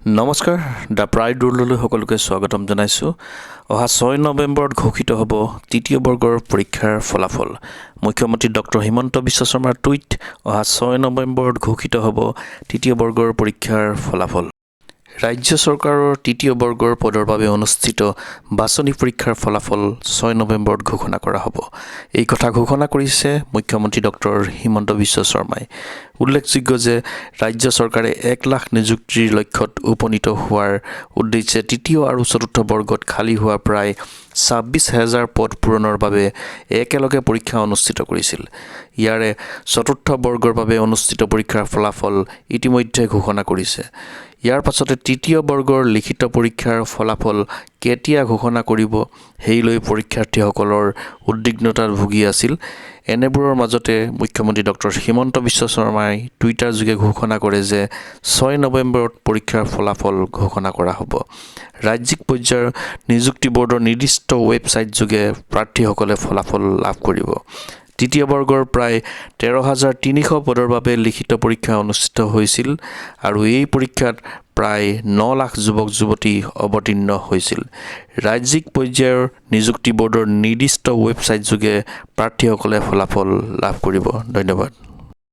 নমস্কাৰ the pride ৰুললৈ সকলোকে স্বাগতম জনাইছোঁ। অহা 6 নৱেম্বৰত ঘোষিত হ'ব তৃতীয় বৰ্গৰ পৰীক্ষাৰ ফলাফল। মুখ্যমন্ত্ৰী ডক্টৰ হিমন্ত বিশ্ব শৰ্মাৰ টুইট, অহা 6 নৱেম্বৰত ঘোষিত হ'ব তৃতীয় বৰ্গৰ পৰীক্ষাৰ ফলাফল। ৰাজ্য চৰকাৰৰ তৃতীয় বৰ্গৰ পদৰ বাবে অনুষ্ঠিত বাছনি পৰীক্ষাৰ ফলাফল 6 নৱেম্বৰত ঘোষণা কৰা হ'ব। এই কথা ঘোষণা কৰিছে মুখ্যমন্ত্ৰী ডক্টৰ হিমন্ত বিশ্ব শৰ্মাই। উল্লেখযোগ্য যে ৰাজ্য চৰকাৰে 1 লাখ নিযুক্তিৰ লক্ষ্যত উপনীত হোৱাৰ উদ্দেশ্যে তৃতীয় আৰু চতুৰ্থ বৰ্গত খালী হোৱা প্ৰায় 26,000 পদ পূৰণৰ বাবে একেলগে পৰীক্ষা অনুষ্ঠিত কৰিছিল। ইয়াৰে চতুৰ্থ বৰ্গৰ বাবে অনুষ্ঠিত পৰীক্ষাৰ ফলাফল ইতিমধ্যে ঘোষণা কৰিছে। ইয়াৰ পাছতে তৃতীয় বৰ্গৰ লিখিত পৰীক্ষাৰ ফলাফল কেতিয়া ঘোষণা কৰিব সেই লৈ পৰীক্ষাৰ্থীসকলৰ উদ্বিগ্নতাত ভুগি আছিল। এনেবোৰৰ মাজতে মুখ্যমন্ত্ৰী ডক্টৰ হিমন্ত বিশ্ব শৰ্মাই টুইটাৰ যোগে ঘোষণা কৰে যে 6 নৱেম্বৰত পৰীক্ষাৰ ফলাফল ঘোষণা কৰা হ'ব। ৰাজ্যিক পৰ্যায়ৰ নিযুক্তি বৰ্ডৰ নিৰ্দিষ্ট ৱেবছাইট যোগে প্ৰাৰ্থীসকলে ফলাফল লাভ কৰিব। তৃতীয় বৰ্গৰ প্ৰায় 13,300 পদৰ বাবে লিখিত পৰীক্ষা অনুষ্ঠিত হৈছিল আৰু এই পৰীক্ষাত প্ৰায় 9 লাখ যুৱক-যুৱতী অৱতীৰ্ণ হৈছিল। ৰাজ্যিক পৰ্যায়ৰ নিযুক্তি বৰ্ডৰ নিৰ্দিষ্ট ৱেবছাইট যোগে প্ৰাৰ্থীসকলে ফলাফল লাভ কৰিব। ধন্যবাদ।